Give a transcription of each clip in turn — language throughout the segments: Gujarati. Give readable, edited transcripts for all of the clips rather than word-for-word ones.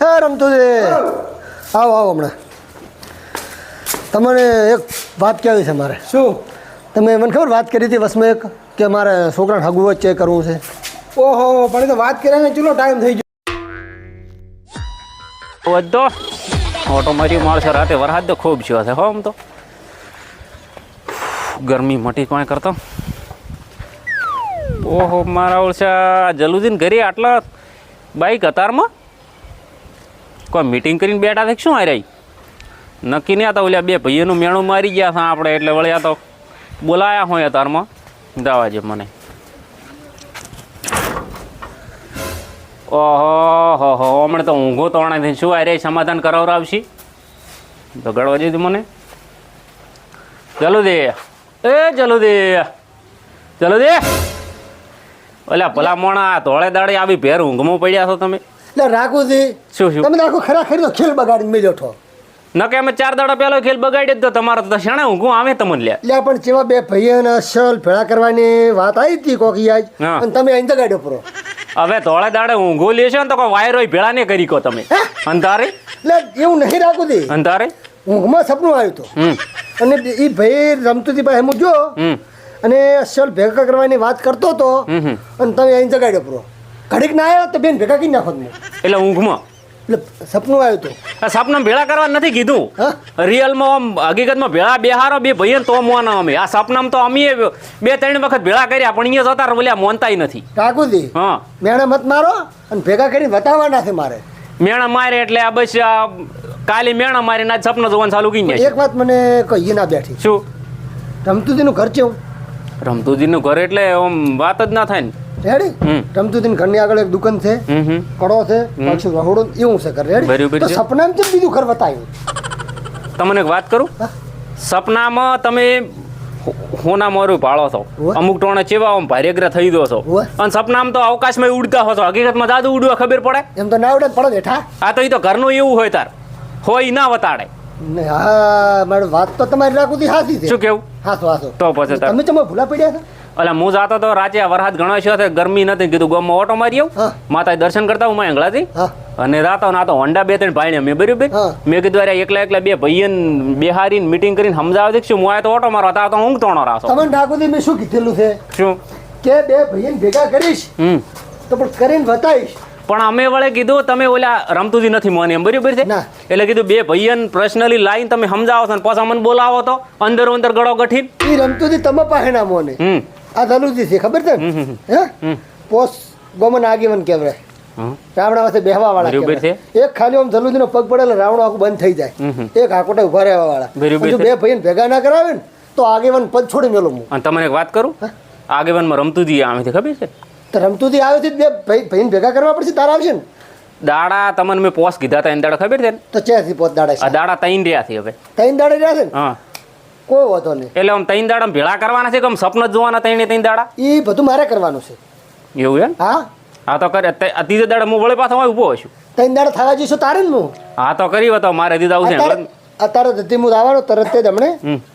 હે રમતુજી, આવો આવો હમણાં. તમને એક વાત કહેવી છે મારે. શું? તમે મને ખબર વાત કરી હતી વસમાં એક કે મારે છોકરાને હગવું જ ચેક કરવું છે. ઓહો, પણ એ તો વાત કર્યા ને ચલો ટાઈમ થઈ ગયો. વધો ઓટો મારી માણસો રાતે વરસાદ તો ખૂબ છે હો. આમ તો ગરમી મટી કોઈ કરતો. ઓહો, મારા ઓળશા જલુદીન ઘરે આટલા બાઈક કતારમાં કોઈ મીટિંગ કરીને બેઠા છે શું હારે નક્કી નહીં. આ તો ઓલા બે ભાઈઓનું મેણું મારી ગયા હતા આપણે, એટલે વળી આ તો બોલાયા હોય અતારમાં જવા છે મને. ઓહો હો, હમણાં તો ઊંઘો તોણે થઈને શું હારે સમાધાન કરાવરાવશી બગડવા જઈશું મને. ચલો દે ચલો દે ચલો દે. ઓલા ભલા મોણા ધોળે દાડે આવી ભેર ઊંઘમાં પડ્યા છો તમે. એટલે રાખુજી શું શું તમે આખો ખરેખર ખેલ બગાડીને મેલ્યો છો. ન કે અમે 4 દાડા પહેલો ખેલ બગાડી તો તમારો તો શાણે ઊંઘું આવે તમને લે. એટલે પણ જેવા બે ભાઈઓને અસલ ભેળા કરવાની વાત આવી હતી કોકી આજ, હા. અને તમે અહીં ગાડ્યો પૂરો. હવે ધોળે દાડે ઊંઘું લેશો ને તો કોઈ વાયરો ભેળા નહીં કરી કહો તમે. અંધારે એટલે એવું નહીં રાખુજી. અંધારે ઊંઘમાં સપનું આવ્યું હતું અને એ ભાઈ રમતુજી ભાઈ હું જો અને અસલ ભેગા કરવાની વાત કરતો હતો અને તમે અહીં જગાડ્યો પૂરો. ઘડીક ના આવ્યો તો બેન ભેગા કરી નાખો તમે. એટલે ઊંઘમાં એટલે સપનું આવ્યું હતું. આ સપનામાં ભેળા કરવા નથી કીધું. હા? રિયલમાં આમ હકીકતમાં ભેળા બેહારો બે ભાઈઓ તો મોના અમે. આ સપનામાં તો અમે 2-3 વખત ભેળા કર્યા પણ અહીંયા જતા બોલ્યા મોનતાય નથી. ઠાકુરજી હા, મેણા મત મારો અને ભેગા કરીને બતાવવાના છે મારે. મેણા મારે એટલે આ બસ કાલે મેણા મારીને આજ સપનું જોવાનું ચાલુ કરી જાય. એક વાત મને કહીએ ના બેઠી. શું? રમતુજીનું ઘર છે હું રમતુજીનું ઘર એટલે આમ વાત જ ના થાય ને. રેડી રમતુજીની ઘરની આગળ એક દુકાન છે, કડો છે, પાછું રહોડો એવું છે ઘર. રેડી બરાબર તો છે. સપનામાં છે બીજું ઘર બતાવ્યું. તમને એક વાત કરું, સપનામાં તમે હોના મોરું પાળો છો, હોવે. અમુક ટોણે ચેવા આમ ભારેગ્રા થઈ દો છો હોવે. અને સપનામાં તો અવકાશમાં ઉડતા હો છો, હકીકતમાં જાદુ ઉડવા ખબર પડે. એમ તો ના આવડે પડો બેઠા. આ તો એ તો ઘરનું એવું હોય તાર હોય ના વતાડે. ને હા મારી વાત તો તમારી રાખું હાથી છે. શું કેવું? હાસો હાસો તો પછી તાર તમે ચમો ભૂલા પડ્યા હતા. એટલે હું જાતો તો રાતે વરસાદ ઘણો છે, ગરમી નથી, કીધું ગામમાં ઓટો મારી આવું, હા. માતા દર્શન કરતા હું આંગળાથી હા અને રાતો ના તો હોન્ડા 2-3 ભાઈ મેં બરાબર. હા. મેં કીધું અરે એકલા બે ભાઈને બેહારીને મીટિંગ કરીને સમજાવી દઈશું. હું આ તો ઓટો મારો હતા તો ઊંઘ તોણો રાસો. તમને ઠાકોરજી મેં શું કીધેલું છે શું? કે બે ભાઈને ભેગા કરીશ તો પણ કરીને બતાવીશ. પણ અમે વળે કીધું તમે ઓલા રમતુજી નથી મોને એમ બરાબર છે. ના. એટલે કીધું બે ભાઈઓને પર્સનલી લાઈન તમે સમજાવો છો ને પાછા મને બોલાવો તો અંદર ગળો ગઠીન. એ રમતુજી તમે પાસે ના મોને આ ધલુજી છે ખબર છે ને? હે પોસ ગોમન આગેવન કહેવાય. રાવણા પાસે બેહવા વાળા બરાબર છે. એક ખાલી આમ ધલુજીનો પગ પડે રાવણો આખું બંધ થઈ જાય. એક હાકોટે ઉભા રહેવા વાળા. બરાબર જો છે. બે ભાઈને ભેગા ના કરાવે ને તો આગેવન પદ છોડી મેલું હું. અને તમને એક વાત કરું, આગેવાનમાં રમતુજી આવે છે ખબર છે. તો રમતુજી આવે છે બે ભાઈને ભેગા કરવા પડશે તારા આવશે ને. દાડા તમને મેં પોસ કીધા હતા એને દાડા ખબર છે ને? તો ચેથી પોત દાડે આ દાડા 3 રહ્યા છે હવે. 3 દાડે રહ્યા છે ને હા, કોઈ વાંધો નહીં. એટલે આમ 3 દાડા ભેળા કરવાના છે કે આમ સપન જ જોવાના 3 દાડા એ બધું મારે કરવાનું છે. એવું એમ? હા હા તો કરે. આ 3 દાડા હું વળે પાછો ઉભો હશું. 3 દાડે થવા જઈશું તારે ને હું. હા તો કરી તો મારે દીધા આવું છે. અત્યારે ધરતી હું આવવાનો તરત જ હમણે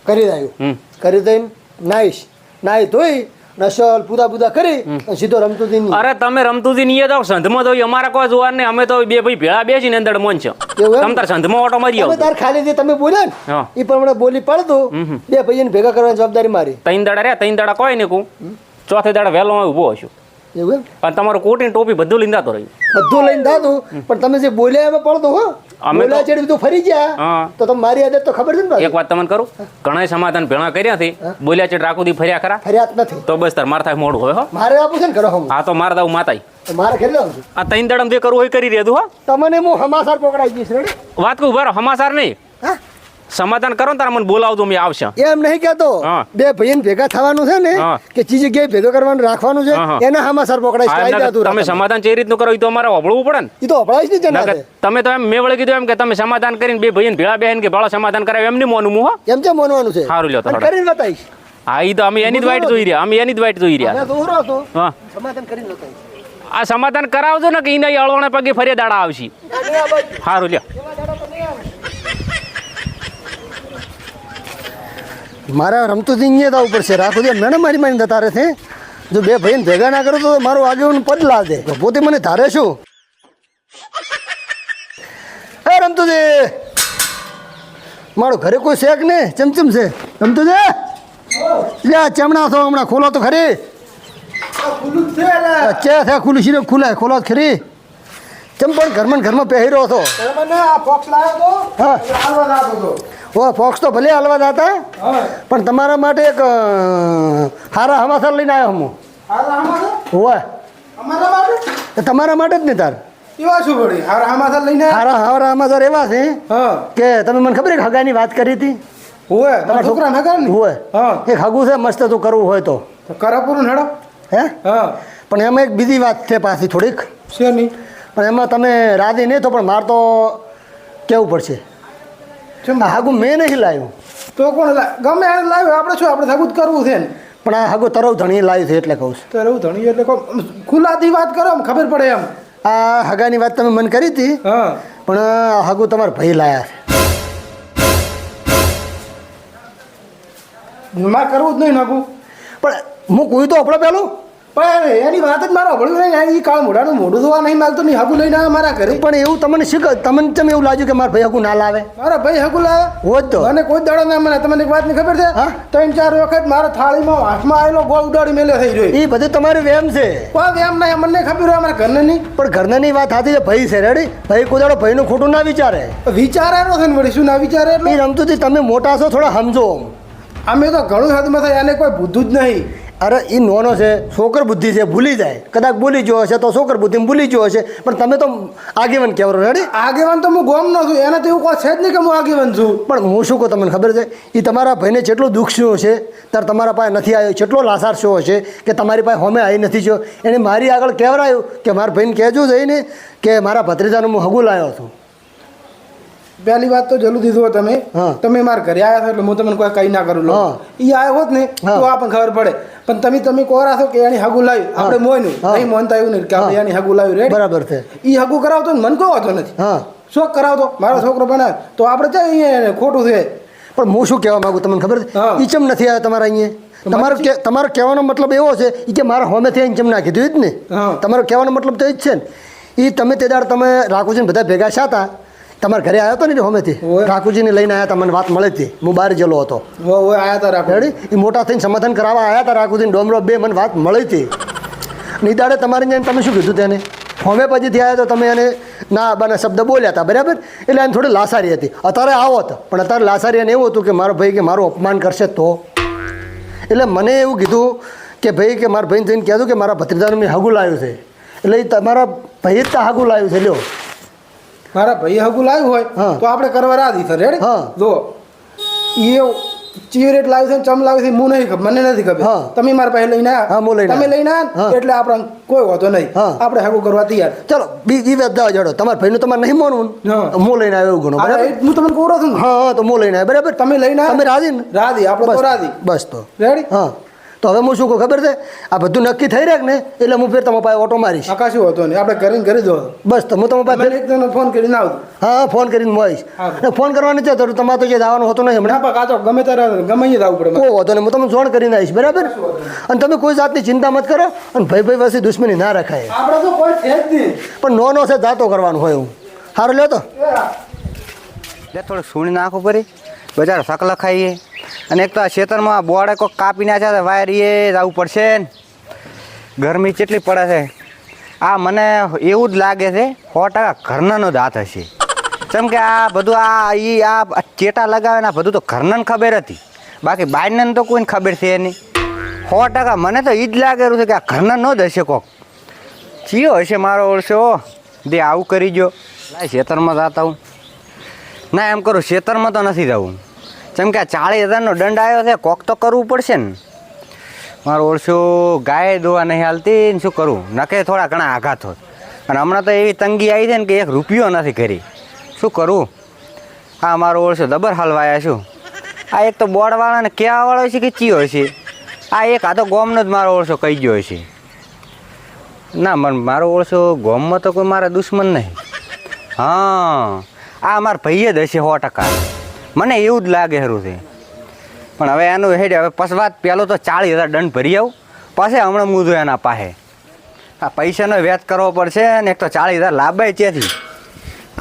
કરી દઉં. કરી દઈને નાહી ધોઈ નસલ પૂદા કરી અને સીધો રમતુજી અરે તમે રમતુજી નહીં જાવ, સંધમાં તો અમારા કોઈ જોવા નહીં. અમે તો બે ભાઈ ભેળા બેસીને અંદર મોન છે. એવું એમ? તમે તાર સંધમાં ઓટો મારી આવો. તાર ખાલી જે તમે બોલ્યા ને હા. એ પ્રમાણે બોલી પડતું બે ભાઈને ભેગા કરવાની જવાબદારી મારી. 3 દાડા રહ્યા, 3 દાડા કોઈ નહીં કહું, ચોથે દાડા વહેલો ઉભો હશું. એવું એમ? અને તમારું કોટી ટોપી બધું લઈને જતો રહ્યું. બધું લઈને દાદું પણ તમે જે બોલ્યા એમાં પડતો હો. અમે તો- બોલ્યા ચેડી બધું ફરી ગયા હા. તો તમે મારી આદત તો ખબર છે ને એક પાછી? વાત તમને કરું, ઘણા સમાધાન ભેળા કર્યા થી બોલ્યા છે રાખુદી ફર્યા ખરા ફરિયાદ નથી. તો બસ તાર માર થાય મોડું હોય હો. મારે આપું છે ને કરો હું આ તો માર દઉં માતાઈ. તો મારે ખેલી દઉં છું. આ 3 દાડા જે કરવું હોય કરી રેધું હો. તમને હું હમાસાર પકડાઈ જઈશ રેડી. વાત કહું બરો હમાસાર નહીં, હા સમાધાન કરો ને તાર મને બોલાવજો મેં આવશે. એમ નહીં કહેતો હા. બે ભાઈને ભેગા થવાનું છે ને હા. કે ચીજ જગ્યાએ ભેગો કરવાનું રાખવાનું છે હા. એના હમાસાર પકડાઈશ આ કાયદા એમના તું તમે રાખ. સમાધાન જે રીતનું કરો એ તો અમારે વળવું પડે ને. ઈ તો અપડાઈશ નહીં જના નકર તમે તો એમ મેં વળી કીધું એમ કે તમે સમાધાન કરીને બે ભાઈને ભેળા બેહીને કે ભાળો સમાધાન કરાવે એમ નહીં મોનું હું હો. એમ છે માનવાનું છે. સારું લ્યો તો અને હળો. કરીને બતાવીશ. હા એ તો અમે એની જ વાઈટ જોઈ રહ્યા, અમે એની જ વાઈટ જોઈ રહ્યા. હવે તો ઉરો હતો હા, સમાધાન કરીને બતાવીશ. આ સમાધાન કરાવજો ને કે એને અળવાણે પગે ફરી દાડા આવશે. અને આ બાજુ સારું લ્યો. એવા દાડા તો નહીં આવે. મારા રમતુજી અહીંયા જવું પડશે. રાખો દે મેડમ મારી જતા રહે છે. જો બે ભાઈને ભેગા ના કરો તો મારું આગેવાનું પદ લાદે. પોતે મને ધારે શું રમતું દે મારું ઘરે કોઈ શેક ને ચમચમ છે રમતું દે લે ચમણા છો હમણાં ખોલો તો ખરી ખુલ્લું જ છે એટલે. ચે થયા ખુલ્લું શીરે ખુલે ખોલો તો ખરી ચમ પણ ઘરમાં પહેર્યો હતો તમે મને આ બોક્સ લાવ્યો તો હા. એટલે હાલવા લાવતો હતો. ઓ ફોક્સ તો ભલે હાલવા હતા હા. પણ તમારા માટે એક હારા હમાસર લઈને આવ્યો હું હાલ આમાં છે? ઓય અમારા માટે તમારા માટે જ ને તાર એવા શું પડી હાર આમાં લઈને આવ્યા? હારા હારા હમાસર એવા છે હા કે તમે મને ખબર છે હગાની વાત કરી હતી હોવે તમારા છોકરા નગર ને હોય હા એક હગું છે મસ્ત તું કરવું હોય તો તો કરો પૂરું હેડો હે હા પણ એમાં એક બીજી વાત છે પાછી થોડીક છે નહીં પણ એમાં તમે રાજી નહીં તો પણ મારે તો કહેવું પડશે ચમ આ હગું મેં નહીં લાવ્યું તો કોણ ગમે એને લાવ્યો આપણે શું આપણે સગું જ કરવું છે ને પણ આ હગું તરવ ધણી લાવ્યું છે એટલે કહું છું તો એવું ધણી એટલે ખુલ્લાથી વાત કરો આમ ખબર પડે એમ આ હગાની વાત તમે મને કરી હતી હા પણ આ હગું તમારા ભાઈ લાયા છે મારે કરવું જ નહીં નાખું પણ હું કોઈ તો આપણો પેલું પણ એની વાત જ મારો ભળ્યું નહીં એ કાળ મોઢાનું મોઢું ધોવા નહીં માગતો નહીં હગું લઈને આવ્યા મારા ઘરે પણ એવું તમને શીખ તમને ચમ એવું લાગ્યું કે મારા ભાઈ હગું ના લાવે મારા ભાઈ હગું લાવ્યા હોત તો મને કોઈ દાડો ના મને તમને એક વાતની ખબર છે હા? 3-4 વખત મારા થાળીમાં હાથમાં આવેલો ગોળ ઉડાડી મેલ્યો થઈ રહ્યો એ બધું તમારી વેમ છે કોઈ એમ નહીં મને ખબર હોય અમારા ઘરને નહીં પણ ઘરની વાત સાચી છે ભાઈ છે રેડી ભાઈ કોઈ દાડો ભાઈનું ખોટું ના વિચારે વિચારેલો છે ને વળી શું ના વિચારે એટલે એ રમતું હતી તમે મોટા છો થોડા સમજો અમે તો ઘણું હાથમાં થાય એને કોઈ બુદ્ધું જ નહીં અરે એ નોનો છે છોકર બુદ્ધિ છે ભૂલી જાય કદાચ ભૂલી ગયો હશે તો છોકર બુદ્ધિ ભૂલી ગયો હશે પણ તમે તો આગેવન કહેવારો રેડી આગેવાન તો હું ગોમનો છું એને તો એવું કોઈ છે જ નહીં કે હું આગેવાન છું પણ હું શું કહું તમને ખબર છે એ તમારા ભાઈને જેટલું દુઃખ શું હશે ત્યારે તમારા પાસે નથી આવ્યો જેટલો લાસાર શું હશે કે તમારી પાસે હોમે આવી નથી જો એને મારી આગળ કહેવરાયું કે મારા ભાઈને કહેજો જઈને કે મારા ભત્રીજાનું હું હગું લાવ્યો છું પહેલી વાત તો જલ્દી દીધું તમે હા. તમે મારા ઘરે આવ્યા છો એટલે હું તમને કોઈ કઈ ના કરું લો હા. એ આવ્યો હોત ને હા. તો આપણને ખબર પડે પણ તમે કોરા છો કે એની હગું લાવ્યું હા. આપણે મોયનું હા. નહીં મોનતા એવું નહીં કે આપણે હા. એની હગું લાવ્યું રેડી બરાબર છે એ હગું કરાવતો ને મને કોઈ વાંધો નથી હા શોખ કરાવતો મારો છોકરો બનાવે તો આપણે ચાલ અહીંયા ખોટું છે પણ હું શું કહેવા માગું તમને ખબર છે હા. એ ચમ નથી આવ્યા તમારા અહીંયા તમારો કહેવાનો મતલબ એવો છે એ કે મારા હોમેથી આવીને ચમ નાખી દીધું જ ને હા. તમારો કહેવાનો મતલબ તો એ જ છે ને એ તમે તે દાડ તમે રાખુજીને બધા ભેગા થયા હતા તમારા ઘરે આવ્યો હતો ને હોમેથી ઓય. રાખુજીને લઈને આવ્યા હતા મને વાત મળી હતી હું બહાર ગયેલો હતો વો આયા તા રાખો રેડી એ મોટા થઈને સમાધાન કરાવવા આવ્યા હતા રાખુજીને ડોમરો બે મને વાત મળી હતી અને એ દાડે તમારે ત્યાં તમે શું કીધું તેને હોમે પછીથી આવ્યા તો તમે એને ના બના શબ્દ બોલ્યા હતા બરાબર એટલે એને થોડી લાસારી હતી અત્યારે આવો હતો પણ અત્યારે લાસારી એને એવું હતું કે મારો ભાઈ કે મારું અપમાન કરશે તો એટલે મને એવું કીધું કે ભાઈ કે મારા ભાઈને જઈને કહેતું કે મારા ભત્રીજાનું મેં હગું લાવ્યું છે એટલે એ તમારા ભાઈએ જ હગું લાવ્યું છે લ્યો મારા ભાઈ હગું લાવ્યું હોય હા. તો આપણે કરવા રાજી છે રેડી હા. જો એ ચીવરેટ લાવ્યું છે ચમ લાવ્યું છે હું નહીં ખબર મને નથી ખબર હા. તમે મારા પાસે લઈને હા, હું આવ્યા લઈને તમે લઈને હા. આવ્યા એટલે આપણે કોઈ વાંધો નહીં હા. આપણે હગું કરવા તૈયાર ચલો બીજી વાત જવા જડો તમારા ભાઈનું તમારે નહીં માનવું ને? હા. હું લઈને આવ્યો એવું ઘણું આ બરાબર એ હું તમને કોરો છું ને. હા હા તો હું લઈને આવ્યો બરાબર તમે લઈને આવ્યા? તમે રાજી ને રાજી આપણે તો રાજી બસ તો રેડી હા તો હવે હું શું કહું ખબર છે આ બધું નક્કી થઈ રહ્યા ને એટલે હું ફેર તમારા પાસે ઓટો મારીશ આકાશું હતો ને આપણે ઘરે ને ઘરે જ હતો બસ તો હું તમારા પાસે મને એક જણને ફોન કરીને આવતો હા હા ફોન કરીને હું આવીશ હા. અને ફોન કરવાની છે તો તમારે તો જે દાવાનું હોતું નહીં હમણાં ના પા કાચો ગમે ત્યારે ગમે એ જવું પડે મારે. કોઈ વાંધો નહીં હું તમને જોણ કરીને આવીશ બરાબર અને તમે કોઈ જાતની ચિંતા મત કરો અને ભાઈ વચ્ચે દુશ્મની ના રખાય આપણે તો કોઈ છે જ નહીં પણ નો છે જાતો કરવાનું હોય એવું સારું લ્યો તો એટલે થોડુંક સૂણી નાખવું પડી બજાર સકલ ખાઈએ અને એક તો આ ખેતરમાં બોર્ડે કોઈક કાપી નાખ્યા છે વાયર એ જવું પડશે ને ગરમી કેટલી પડે છે આ મને એવું જ લાગે છે 100% ઘરનાનો જ હાથ હશે કેમ કે આ બધું આ ચેટા લગાવે ને આ બધું તો ઘરનાને ખબર હતી બાકી બહારને તો કોઈને ખબર છે નહીં 100% મને તો એ જ લાગેલું છે કે આ ઘરનાનો જ હશે કોક ચિયો હશે મારો ઓળશો દે આવું કરી ગયો લાય ખેતરમાં જતા હું ના એમ કરું ખેતરમાં તો નથી જવું જેમ કે આ 40,000નો દંડ આવ્યો છે કોક તો કરવું પડશે ને મારું ઓળશો ગાય દોવા નહીં હાલતી ને શું કરું નકે થોડા ઘણા આઘાત હોત અને હમણાં તો એવી તંગી આવી છે ને કે 1 રૂપિયો નથી કરી શું કરું હા મારો ઓળશો દબર હલવાયા છું આ એક તો બોર્ડવાળાને કહેવાવાળો છે કે ચિયો છે આ એક આ તો ગોમનો જ મારો ઓળશો કહી ગયો છે ના મારો ઓળશો ગોમમાં તો કોઈ મારા દુશ્મન નહીં હા આ મારા ભાઈ જ હશે 100%. મને એવું જ લાગે ખરું છે પણ હવે એનું હેડ હવે પસવાત પહેલો તો 40,000 દંડ ભરી આવું પાછે હમણાં મૂંધું એના પાસે આ પૈસાનો વ્યાજ કરવો પડશે ને એક તો 40,000 લાભાય ત્યાંથી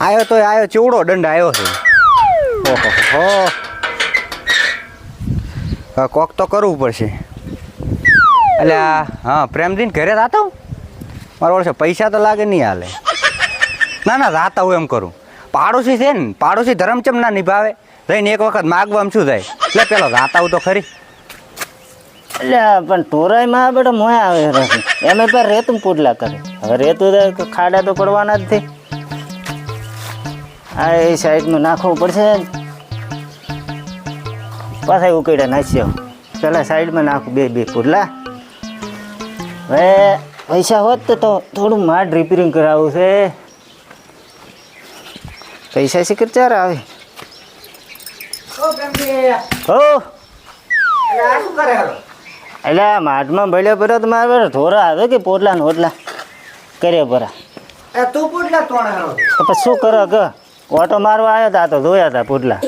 આવ્યો તો આવ્યો ચેવડો દંડ આવ્યો છે. ઓહો, હવે કોક તો કરવું પડશે. એટલે હા, પ્રેમદીન ઘરે રાતા હું મારો વર્ષે પૈસા તો લાગે નહીં હાલે. ના ના, રાતા હું એમ કરું. પાડોશી છે ને, પાડોશી ધર્મચમ ના નિભાવે. જઈને એક વખત માગવામાં શું થાય, એટલે પેલો રાતા હું તો ખરી. એટલે પણ તોરાઈમાં બેટા મોય આવે રહે એમ પર રેતું પૂડલા કરે. હવે રેતું તો ખાડા તો પડવાના જ થઈ. આ એ સાઈડમાં નાખવું પડશે. પાછા ઉકેડા નાખ્યો. પેલા સાઈડમાં નાખું બે પૂડલા. હવે પૈસા હોત તો થોડું માડ રિપેરિંગ કરાવવું છે. પૈસા શીખર ચાર આવે. હો એટલે આ માટમાં ભળ્યા પડ્યો તો મારે થોડા આવે કે પોટલા ને ઓટલા કર્યા પરા. તું પૂછલા તોણ તો પછી શું કરો કે ઓટો મારવા આવ્યો હતા તો ધોયા હતા પોટલા.